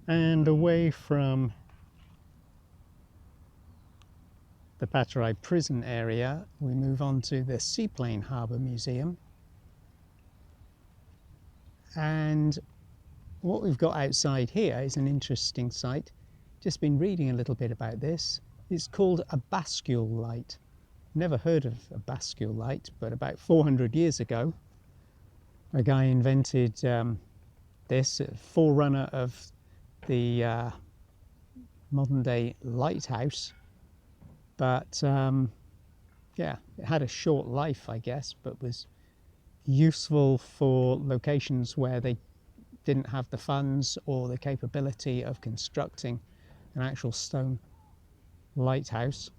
And away from the Patrai prison area, we move on to the Seaplane Harbour Museum. And what we've got outside here is an interesting sight. Just been reading a little bit about this. It's called a bascule light. Never heard of a bascule light, but about 400 years ago, a guy invented this, a forerunner of the modern day lighthouse. But yeah, it had a short life, I guess, but was useful for locations where they didn't have the funds or the capability of constructing an actual stone lighthouse.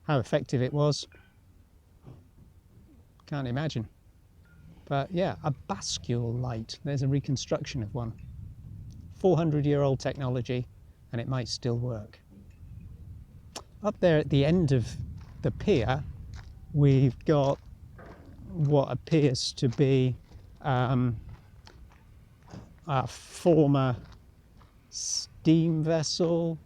How effective it was, can't imagine. But yeah, a bascule light. There's a reconstruction of one. 400-year-old technology, and it might still work. Up there at the end of the pier, we've got what appears to be a former steam vessel,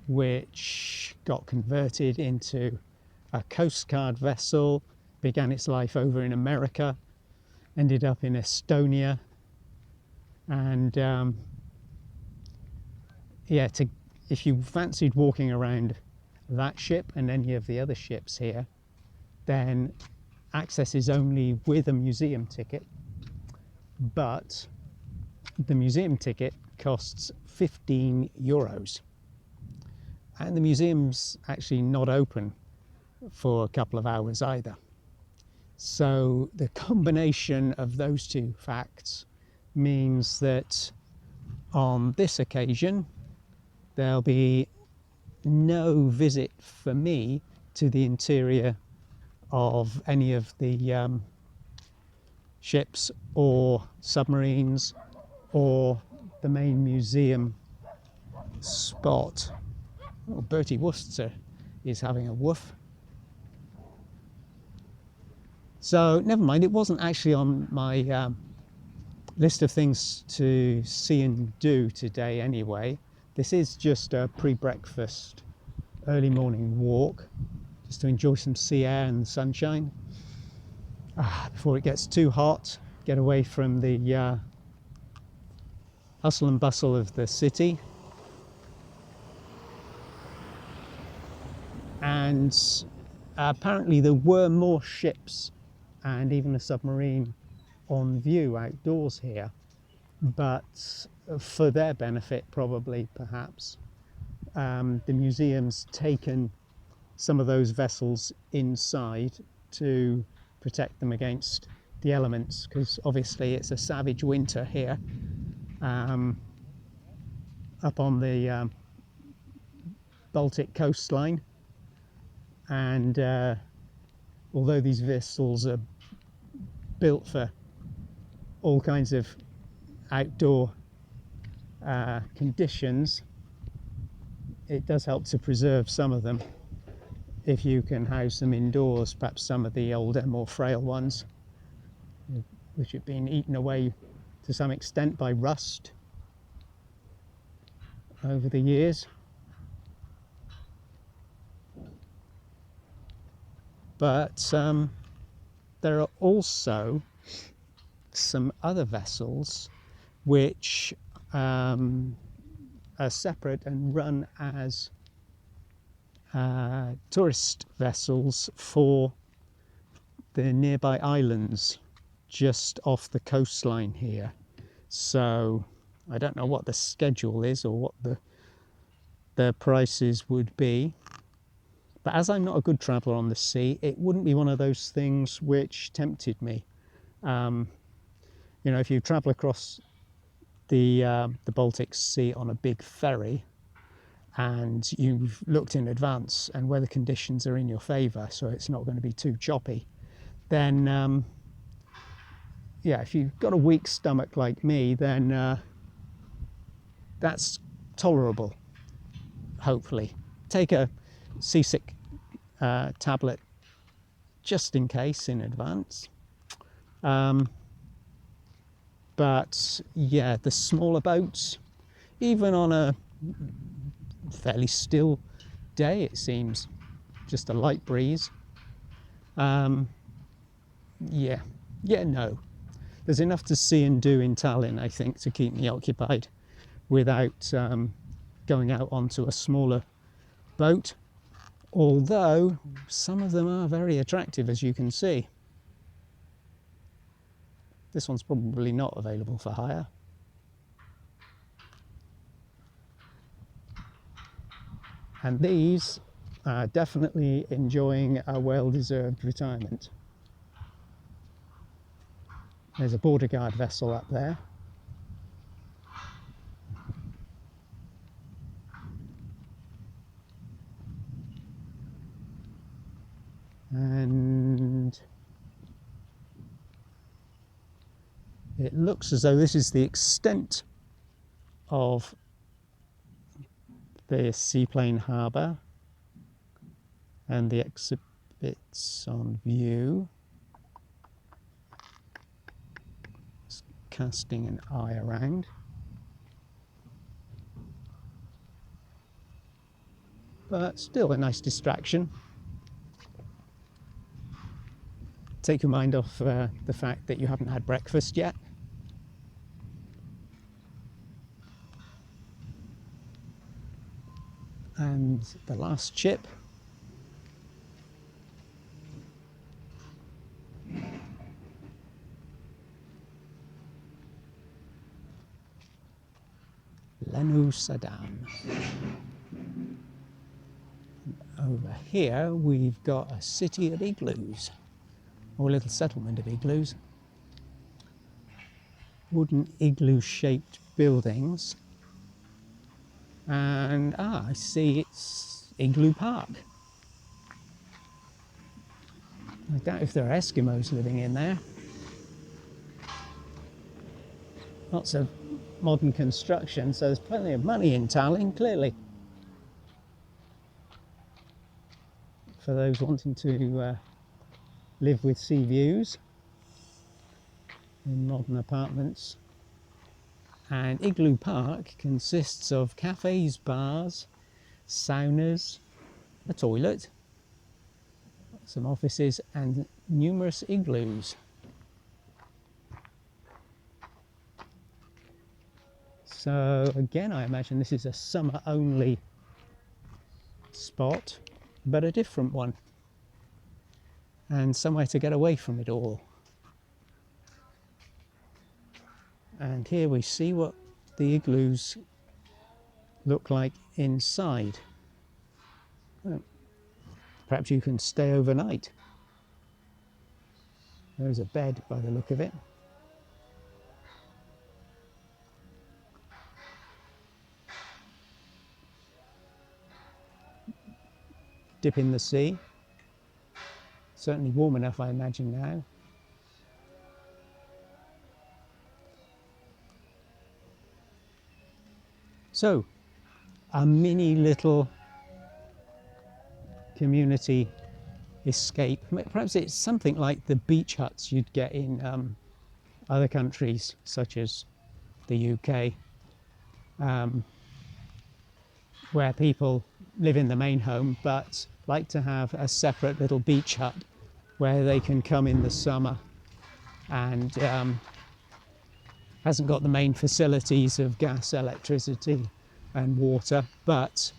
which got converted into a Coast Guard vessel, began its life over in America, ended up in Estonia, and yeah, if you fancied walking around that ship and any of the other ships here, then access is only with a museum ticket, but the museum ticket costs 15 euros. And the museum's actually not open for a couple of hours either. So the combination of those two facts means that on this occasion, there'll be no visit for me to the interior of any of the ships or submarines or the main museum spot. Oh, Bertie Wooster is having a woof. So never mind, it wasn't actually on my list of things to see and do today anyway. This is just a pre-breakfast early morning walk, just to enjoy some sea air and sunshine before it gets too hot, get away from the hustle and bustle of the city. And apparently there were more ships and even a submarine on view outdoors here, but for their benefit probably, perhaps, the museum's taken some of those vessels inside to protect them against the elements, because obviously it's a savage winter here up on the Baltic coastline, and although these vessels are built for all kinds of outdoor conditions, it does help to preserve some of them if you can house them indoors. Perhaps some of the older, more frail ones, which have been eaten away to some extent by rust over the years. But there are also some other vessels which are separate and run as tourist vessels for the nearby islands just off the coastline here. So I don't know what the schedule is or what the prices would be. But as I'm not a good traveller on the sea, it wouldn't be one of those things which tempted me. You know, if you travel across the Baltic Sea on a big ferry and you've looked in advance and weather conditions are in your favour, so it's not going to be too choppy, then yeah, if you've got a weak stomach like me, then that's tolerable, hopefully. Take a seasick tablet just in case in advance. But yeah, the smaller boats, even on a fairly still day, it seems, just a light breeze. No. There's enough to see and do in Tallinn, I think, to keep me occupied without going out onto a smaller boat. Although some of them are very attractive, as you can see. This one's probably not available for hire. And these are definitely enjoying a well-deserved retirement. There's a border guard vessel up there. And it looks as though this is the extent of the Seaplane Harbour and the exhibits on view. Just casting an eye around. But still a nice distraction. Take your mind off the fact that you haven't had breakfast yet. And the last ship. Linnahall. Over here we've got a city of igloos, or a little settlement of igloos. Wooden igloo-shaped buildings. And I see it's Igloo Park. I doubt if there are Eskimos living in there. Lots of modern construction, so there's plenty of money in Tallinn, clearly. For those wanting to live with sea views in modern apartments. And Igloo Park consists of cafes, bars, saunas, a toilet, some offices, and numerous igloos. So again, I imagine this is a summer-only spot, but a different one, and somewhere to get away from it all. And here we see what the igloos look like inside. Well, perhaps you can stay overnight. There's a bed by the look of it. Dip in the sea. Certainly warm enough, I imagine, now. So, a mini little community escape. Perhaps it's something like the beach huts you'd get in other countries, such as the UK, where people live in the main home but like to have a separate little beach hut where they can come in the summer, and hasn't got the main facilities of gas, electricity and water, but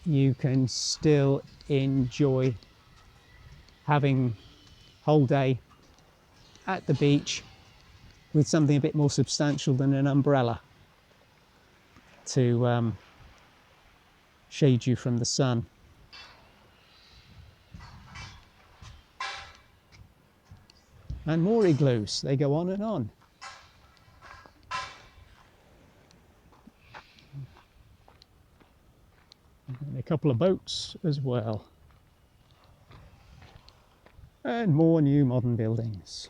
you can still enjoy having whole day at the beach with something a bit more substantial than an umbrella to shade you from the sun. And more igloos, they go on and on. And a couple of boats as well. And more new modern buildings.